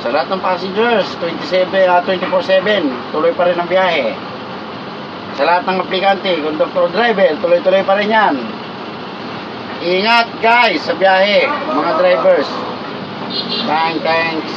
Sa lahat ng passengers, 24/7, tuloy pa rin ang biyahe. Sa lahat ng aplikante, conductor, driver, tuloy-tuloy pa rin yan. Ingat guys sa biyahe, mga drivers. Thanks.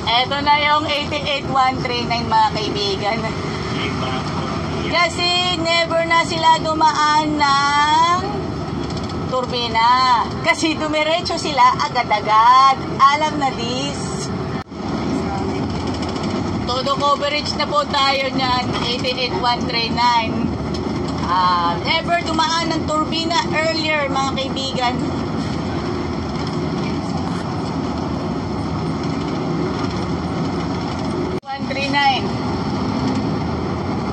Eto na yung 88139 mga kaibigan. Kasi never na sila dumaan ng turbina. Kasi dumiretso sila agad-agad. Alam na this. Todo coverage na po tayo niyan, 88139. Never dumaan ng turbina earlier mga kaibigan.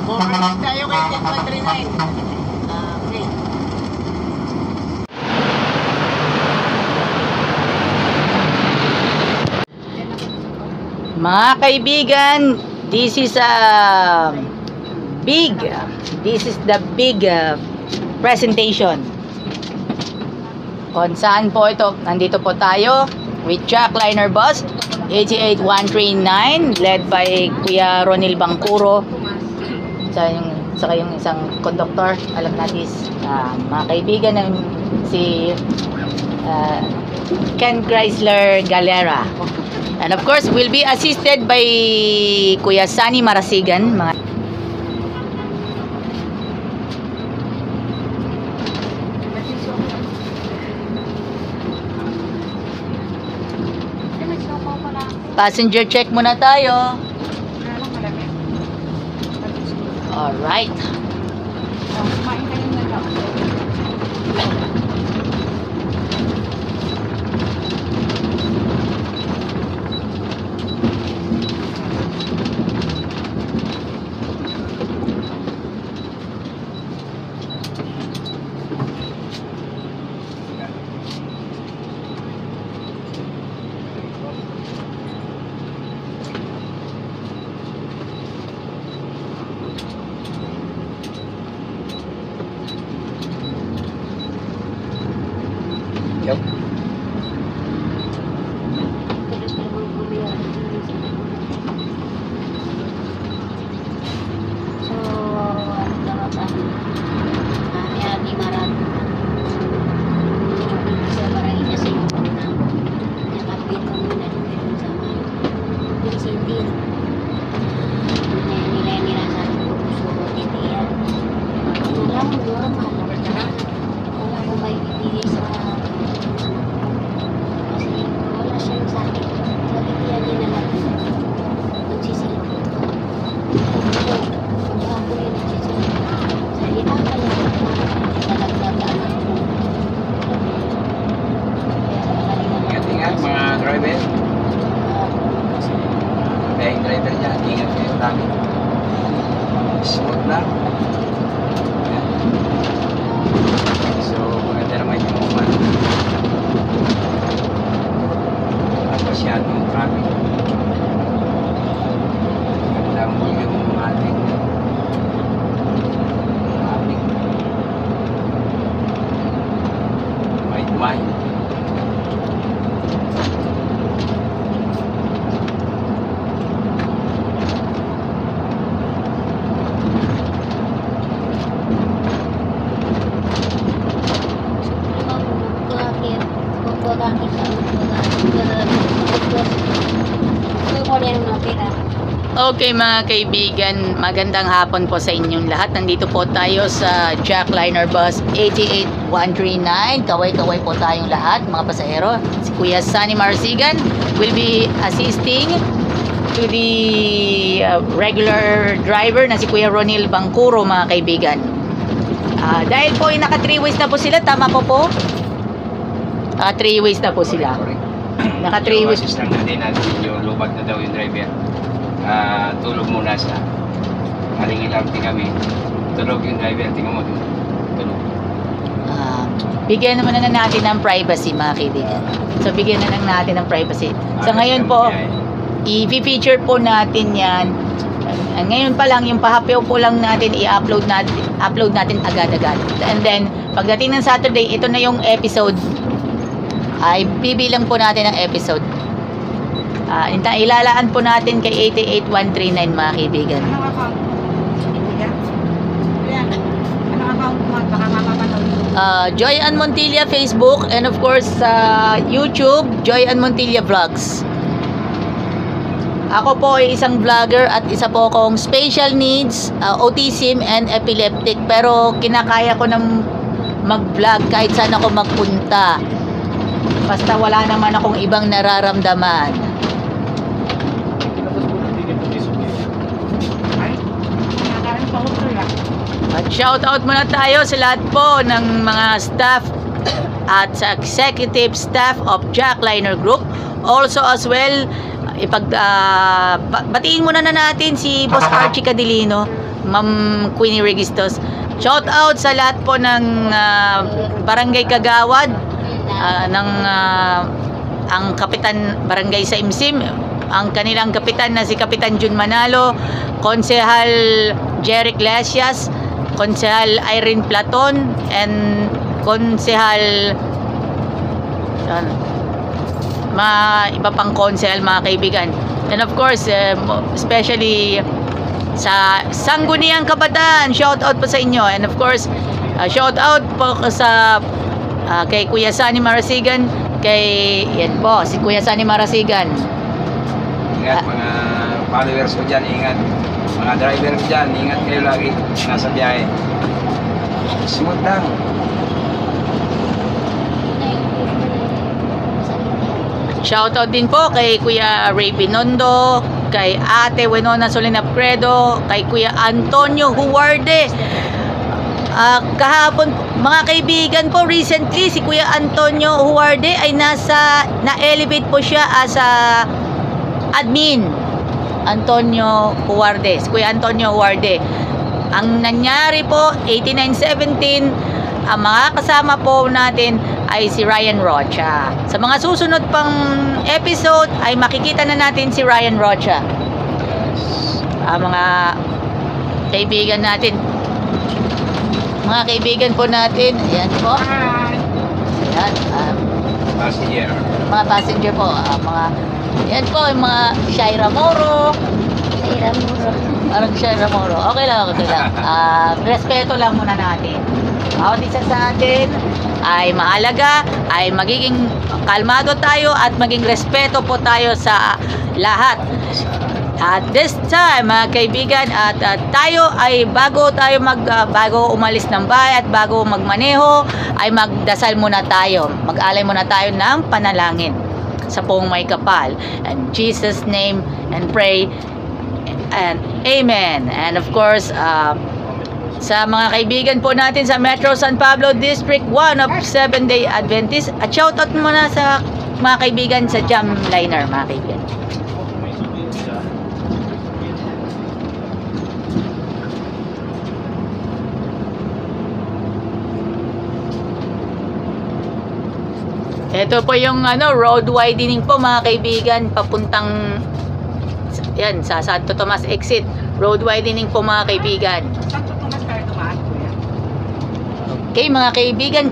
Coverage tayo kay 139. Okay. Mga kaibigan, this is the big presentation. Kung saan po ito, nandito po tayo with Jackliner Bus 88139 led by Kuya Ronil Bangkuro. Saka yung isang conductor, alam natin, mga kaibigan ng si Ken Chrysler Galera. And of course, will be assisted by Kuya Sunny Marasigan. Passenger check muna tayo. Alright. Smooth lang. So, maganda naman yung uman. At masyadong traffic. Maganda mo yung ating traffic. Wide. Okay mga kaibigan, magandang hapon po sa inyong lahat. Nandito po tayo sa Jackliner Bus 88139. Kaway-kaway po tayong lahat, mga pasahero. Si Kuya Sunny Marasigan will be assisting to the regular driver na si Kuya Ronil Bangkuro, mga kaibigan. Dahil po naka 3 ways na po sila, tama po po? 3 ways na po sila. Naka 3 ways. Yung assist lang natin yung lubag na daw yung driver. Tulog muna sa halingilarte kami. Tulog yung driver, tingnan mo tulog. Bigyan naman na natin ng privacy mga kaibigan. So bigyan na lang natin ng privacy. So ngayon po, i-feature po natin yan. Ngayon pa lang, yung pahapyaw po lang natin, i-upload natin agad-agad. And then, pagdating ng Saturday, ito na yung episode ay bibilang po natin ang episode. Ilalaan po natin kay 88139 mga kaibigan. Anong account? Anong account mo at baka mapapanood? Joy Ann Montilla Facebook, and of course sa YouTube, Joy Ann Montilla Vlogs. Ako po ay isang vlogger at isa po akong special needs, autism and epileptic, pero kinakaya ko ng mag-vlog kahit saan ako magpunta. Basta wala naman akong ibang nararamdaman. Ay, nakakain pa ko tuloy. At shout out muna tayo sa lahat po ng mga staff at sa executive staff of Jack Liner Group. Also as well, batiin muna na natin si Boss Archie Cadilino, Ma'am Queenie Registos. Shout out sa lahat po ng Barangay Kagawad, ang Kapitan Barangay sa Imsim, ang kanilang kapitan na si Kapitan Jun Manalo, Konsehal Jerry Iglesias, Konsehal Irene Platon, and Konsehal iba pang konsehal mga kaibigan. And of course, especially sa Sangguniang Kabataan, shout out po sa inyo. And of course, shout out po sa kay Kuya Sani Marasigan, yan po, si Kuya Sani Marasigan. Ingat mga followers ko dyan, ingat. Mga driver ko dyan, ingat kayo lagi. Nasa biyahe. Smooth lang. Shoutout din po kay Kuya Ray Binondo, kay Ate Winona Solina Predo, kay Kuya Antonio Huwarde. Kahapon, mga kaibigan po, recently si Kuya Antonio Huwarde ay na-elevate po siya as a admin. Antonio Huwarde, si Kuya Antonio Huwarde. Ang nangyari po, 8917, ang mga kasama po natin ay si Ryan Rocha. Sa mga susunod pang episode ay makikita na natin si Ryan Rocha. Mga kaibigan natin. Mga kaibigan po natin, ayan po. Ayan, Passenger. mga passenger po, ayan po, yung mga Shaira Moro. Parang Shaira Moro. Okay lang. Respeto lang muna natin. Bawat isa sa atin ay mahalaga, ay magiging kalmado tayo at maging respeto po tayo sa lahat. At this time, mga kaibigan, at tayo ay bago umalis ng bahay at bago magmaneho, ay magdasal muna tayo. Mag-alay muna tayo ng panalangin sa Poong May Kapal. In Jesus' name and pray and amen. And of course, sa mga kaibigan po natin sa Metro San Pablo District 1 of 7-Day Adventist, at shoutout muna sa mga kaibigan sa Jam Liner, mga kaibigan. Ito po yung road widening po mga kaibigan, papuntang yan sa Santo Tomas exit. Road widening po mga kaibigan. Santo Tomas tayo dumaan, kuya. Okay mga kaibigan,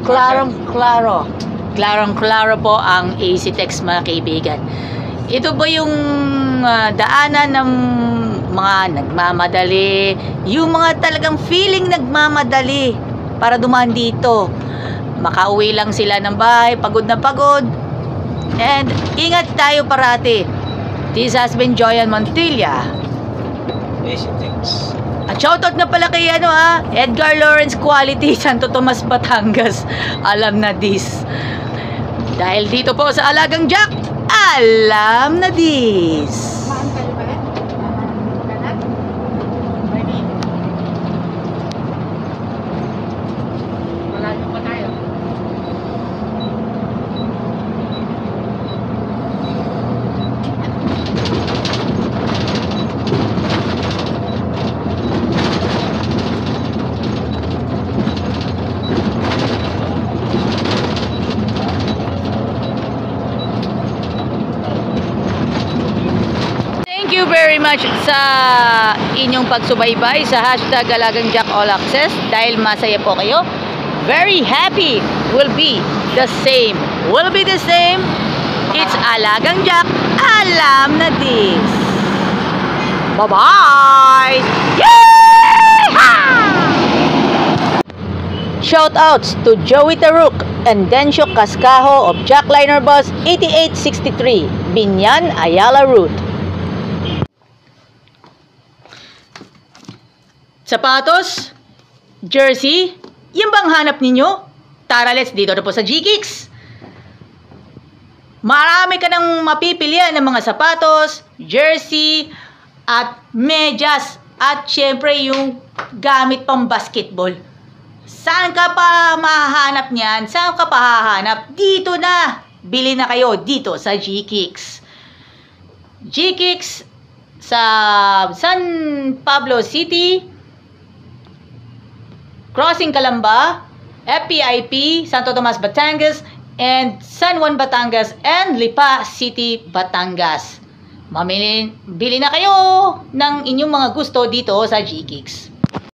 klarong-klaro po ang AC Text mga kaibigan. Ito po yung daanan ng mga nagmamadali, yung mga talagang feeling nagmamadali para dumaan dito. Makauwi lang sila ng bahay, pagod na pagod. And ingat tayo parati. This has been Joy Ann Montilla. Thanks. At shoutout na pala kay Edgar Lawrence Quality, Santo Tomas, Batangas. Alam na this. Dahil dito po sa Alagang Jack, alam na this. Maan kayo ba? Kanan? Ready? Malayo pa tayo. Thank you very much sa inyong pagsubaybay sa hashtag Alagang Jack All Access dahil masaya po kayo. Very happy will be the same. Will be the same. It's Alagang Jack. Alam na this. Bye-bye! Yeehaw! Shoutouts to Joey Taruk and Dencio Cascajo of Jackliner Bus 8863, Binyan, Ayala Route. Sapatos, jersey, yung bang hanap ninyo? Tara, let's dito na po sa G-Kicks. Marami ka nang mapipilian ng mga sapatos, jersey, at medyas, at syempre yung gamit pang basketball. Saan ka pa mahahanap niyan? Saan ka pa hahanap? Dito na! Bili na kayo dito sa G-Kicks. G-Kicks sa San Pablo City, Crossing Calamba, FPIP, Santo Tomas, Batangas, and San Juan, Batangas, and Lipa City, Batangas. Bili na kayo ng inyong mga gusto dito sa G-Kicks.